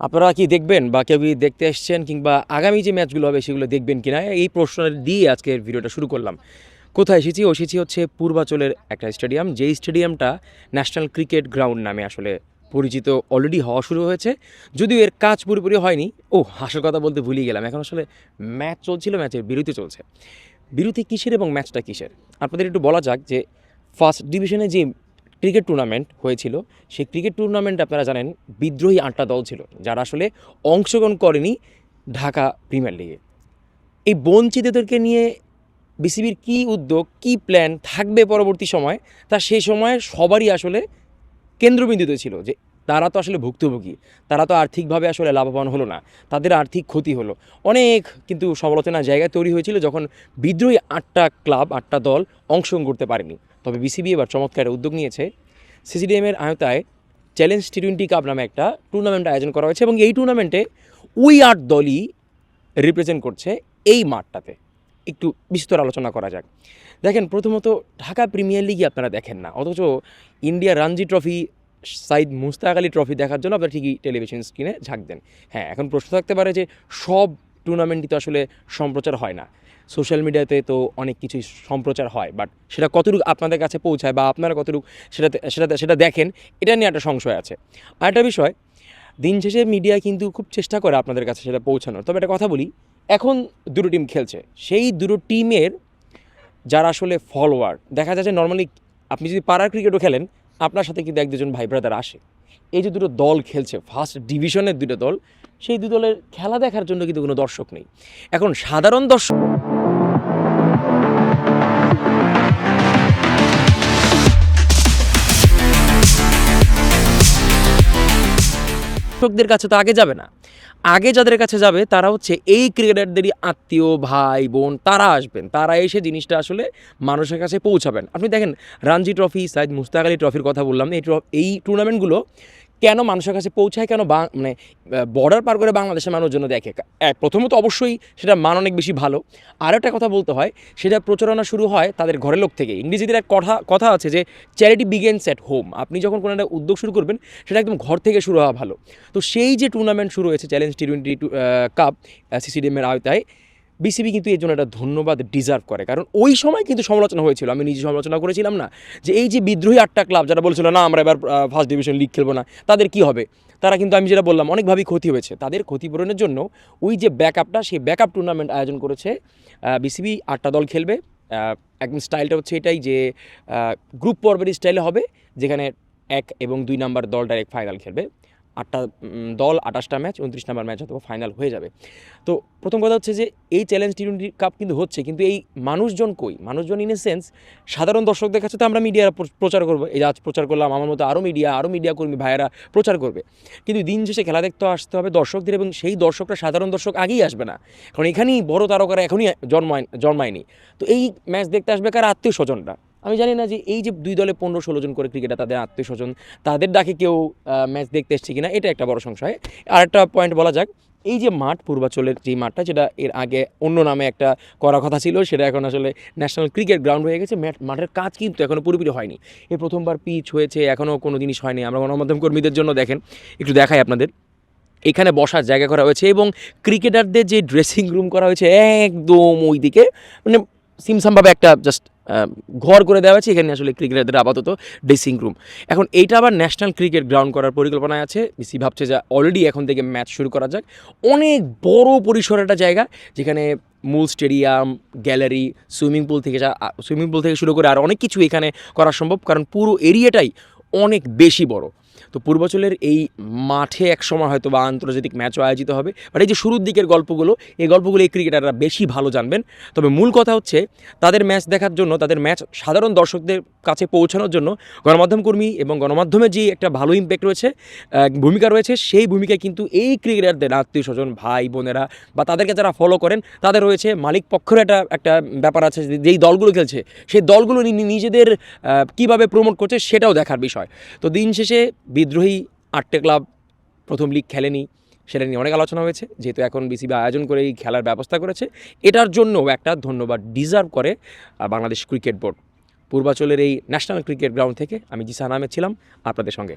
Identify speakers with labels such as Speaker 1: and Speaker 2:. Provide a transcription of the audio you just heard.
Speaker 1: আপনারা কি দেখবেন বা কেউ কি দেখতে এসছেন কিংবা আগামী যে ম্যাচগুলো হবে সেগুলো দেখবেন কিনা এই প্রশ্ন দিয়ে আজকের ভিডিওটা শুরু করলাম। কোথায় এসেছি হচ্ছে পূর্বাচলের একটা স্টেডিয়াম, যেই স্টেডিয়ামটা ন্যাশনাল ক্রিকেট গ্রাউন্ড নামে আসলে পরিচিত অলরেডি হওয়া শুরু হয়েছে, যদিও এর কাজ পুরোপুরি হয়নি। হাসার কথা বলতে ভুলেই গেলাম, এখন আসলে ম্যাচ চলছিল, ম্যাচের বিরতি চলছে। বিরতি কিসের এবং ম্যাচটা কিসের আপনাদের একটু বলা যাক। যে ফার্স্ট ডিভিশনে যে ক্রিকেট টুর্নামেন্ট হয়েছিল, সেই ক্রিকেট টুর্নামেন্টে আপনারা জানেন বিদ্রোহী 8টা দল ছিল যারা আসলে অংশগ্রহণ করেনি ঢাকা প্রিমিয়ার লিগে। এই বঞ্চিতদেরকে নিয়ে বিসিবির কী উদ্যোগ, কী প্ল্যান থাকবে পরবর্তী সময়, তা সেই সময় সবারই আসলে কেন্দ্রবিন্দুতে ছিল যে তারা তো আসলে ভুক্তভোগী, তারা তো আর্থিকভাবে আসলে লাভবান হলো না, তাদের আর্থিক ক্ষতি হলো। অনেক কিন্তু সমালোচনার জায়গা তৈরি হয়েছিল যখন বিদ্রোহী 8টা ক্লাব, 8টা দল অংশগ্রহণ করতে পারেনি। তবে বিসিবি এবার চমৎকার উদ্যোগ নিয়েছে। সিসিডিএমের আওতায় চ্যালেঞ্জ টি20 কাপ নামে একটা টুর্নামেন্ট আয়োজন করা হয়েছে এবং এই টুর্নামেন্টে ওই 8 দলই রিপ্রেজেন্ট করছে এই মাঠটাতে। একটু বিস্তর আলোচনা করা যাক। দেখেন, প্রথমত ঢাকা প্রিমিয়ার লিগই আপনারা দেখেন না, অথচ India Ranji trophy, Syed Mushtaq Ali trophy দেখার জন্য আপনারা ঠিকই টেলিভিশন স্ক্রিনে ঝাঁক দেন। হ্যাঁ, এখন প্রশ্ন থাকতে পারে যে সব টুর্নামেন্টই তো আসলে সম্প্রচার হয় না। সোশ্যাল মিডিয়াতে তো অনেক কিছুই সম্প্রচার হয়, বাট সেটা কতটুকু আপনাদের কাছে পৌঁছায় বা আপনারা কতটুকু সেটা দেখেন, এটা নিয়ে একটা সংশয় আছে। আরেকটা বিষয়, দিন শেষে মিডিয়া কিন্তু খুব চেষ্টা করে আপনাদের কাছে সেটা পৌঁছানোর। তবে একটা কথা বলি, এখন দুটো টিম খেলছে, সেই দুটো টিমের যারা আসলে ফলোয়ার, দেখা যাচ্ছে নর্মালি আপনি যদি পাড়ার ক্রিকেটও খেলেন, আপনার সাথে কিন্তু এক দুজন ভাই ব্রাদার আসে। এই যে দুটো দল খেলছে, ফার্স্ট ডিভিশনের দুটো দল, সেই দু দলের খেলা দেখার জন্য কিন্তু কোনো দর্শক নেই। এখন সাধারণ দর্শকদের কাছে তো আগে যাবে না। আগে যাদের কাছে যাবে তারা হচ্ছে এই ক্রিকেটারদেরই আত্মীয়, ভাই বোন, তারা আসবেন, তারা এসে জিনিসটা আসলে মানুষের কাছে পৌঁছাবেন। আপনি দেখেন, রঞ্জি ট্রফি, সাইদ মুস্তাক আলী ট্রফির কথা বললাম, এই টুর্নামেন্টগুলো কেন মানুষের কাছে পৌঁছায়, কেন মানে বর্ডার পার করে বাংলাদেশের মানুষজন দেখে। প্রথমত অবশ্যই সেটা মান অনেক বেশি ভালো। আর একটা কথা বলতে হয়, সেটা প্রচারণা শুরু হয় তাদের ঘরের লোক থেকে। ইংরেজিদের এক কথা আছে যে চ্যারিটি বিগেন্স অ্যাট হোম। আপনি যখন কোনো একটা উদ্যোগ শুরু করবেন, সেটা একদম ঘর থেকে শুরু হওয়া ভালো। তো সেই যে টুর্নামেন্ট শুরু হয়েছে চ্যালেঞ্জ টি20 কাপ সিসিডিএমের আওতায়, বিসিবি কিন্তু এর জন্য একটা ধন্যবাদ ডিজার্ভ করে। কারণ ওই সময় কিন্তু সমালোচনা হয়েছিল, আমি নিজে সমালোচনা করেছিলাম না, যে এই যে বিদ্রোহী 8টা ক্লাব যারা বলেছিল না আমরা এবার ফার্স্ট ডিভিশন লিগ খেলবো না, তাদের কি হবে, তারা কিন্তু, আমি যেটা বললাম, অনেকভাবেই ক্ষতি হয়েছে। তাদের ক্ষতিপূরণের জন্য ওই যে ব্যাকআপটা, সেই ব্যাকআপ টুর্নামেন্ট আয়োজন করেছে বিসিবি। 8টা দল খেলবে, একদম স্টাইলটা হচ্ছে এটাই যে গ্রুপ পর্বের স্টাইলে হবে, যেখানে 1 এবং 2 নাম্বার দল ডাইরেক্ট ফাইনাল খেলবে। 8টা দল, 28টা ম্যাচ, 29 নাম্বার ম্যাচ অথবা ফাইনাল হয়ে যাবে। তো প্রথম কথা হচ্ছে যে এই চ্যালেঞ্জ টি20 কাপ কিন্তু হচ্ছে, কিন্তু এই মানুষজন কই? মানুষজন ইন এ সেন্স সাধারণ দর্শকদের কাছে তো আমরা মিডিয়া প্রচার করবো, এই আজ প্রচার করলাম, আমার মতো আরও মিডিয়া কর্মী ভাইয়েরা প্রচার করবে। কিন্তু দিন শেষে খেলা দেখতে আসতে হবে দর্শকদের, এবং সেই দর্শকরা সাধারণ দর্শক আগেই আসবে না, কারণ এখানেই বড় তারকারা এখনই জন্মায়নি। তো এই ম্যাচ দেখতে আসবে কার? আত্মীয় স্বজনরা। আমি জানি না যে এই যে 2 দলে 15-16 জন করে ক্রিকেটার, তাদের আত্মীয় স্বজন, তাদের ডাকে কেউ ম্যাচ দেখতে এসছে কিনা, এটা একটা বড় সংশয়। আর একটা পয়েন্ট বলা যাক, এই যে মাঠ, পূর্বাচলের যেই মাঠটা, যেটা এর আগে অন্য নামে একটা করা কথা ছিল, সেটা এখন আসলে ন্যাশনাল ক্রিকেট গ্রাউন্ড হয়ে গেছে। মাঠের কাজ কিন্তু এখনও পুরোপুরি হয়নি। এই প্রথমবার পিচ হয়েছে, এখনও কোনো জিনিস হয়নি। আমরা গণমাধ্যম কর্মীদের জন্য দেখেন, একটু দেখাই আপনাদের, এখানে বসার জায়গা করা হয়েছে এবং ক্রিকেটারদের যে ড্রেসিং রুম করা হয়েছে একদম ওই দিকে, মানে সিমসামভাবে একটা জাস্ট ঘর করে দেওয়া হয়েছে, এখানে আসলে ক্রিকেটারদের আপাতত ড্রেসিং রুম। এখন এইটা আবার ন্যাশনাল ক্রিকেট গ্রাউন্ড করার পরিকল্পনায় আছে। বিসি ভাবছে যে অলরেডি এখন থেকে ম্যাচ শুরু করা যাক। অনেক বড় পরিসর একটা জায়গা, যেখানে মূল স্টেডিয়াম, গ্যালারি, সুইমিং পুল থেকে শুরু করে আর অনেক কিছু এখানে করা সম্ভব, কারণ পুরো এরিয়াটাই অনেক বেশি বড়। তো পূর্বাচলের এই মাঠে একসময় হয়তো বা আন্তর্জাতিক ম্যাচও আয়োজিত হবে, বাট এই যে শুরুর দিকের গল্পগুলো, এই ক্রিকেটাররা বেশি ভালো জানবেন। তবে মূল কথা হচ্ছে, তাদের ম্যাচ দেখার জন্য, তাদের ম্যাচ সাধারণ দর্শকদের কাছে পৌঁছানোর জন্য গণমাধ্যম কর্মী এবং গণমাধ্যমের যে একটা ভালো ইম্প্যাক্ট রয়েছে, ভূমিকা রয়েছে, সেই ভূমিকায় কিন্তু এই ক্রিকেটারদের আত্মীয় স্বজন, ভাই বোনেরা বা তাদেরকে যারা ফলো করেন, তাদের রয়েছে। মালিক পক্ষের একটা ব্যাপার আছে, যেই দলগুলো খেলছে সেই দলগুলো নিজেদের কীভাবে প্রমোট করছে সেটাও দেখার বিষয়। তো দিন শেষে বিদ্রোহী 8টে ক্লাব প্রথম লিগ খেলেনি, সেটা নিয়ে অনেক আলোচনা হয়েছে। যেহেতু এখন বিসিবি আয়োজন করে এই খেলার ব্যবস্থা করেছে, এটার জন্যও একটা ধন্যবাদ ডিজার্ভ করে বাংলাদেশ ক্রিকেট বোর্ড। পূর্বাচলের এই ন্যাশনাল ক্রিকেট গ্রাউন্ড থেকে আমি জিসান আহমেদ ছিলাম আপনাদের সঙ্গে।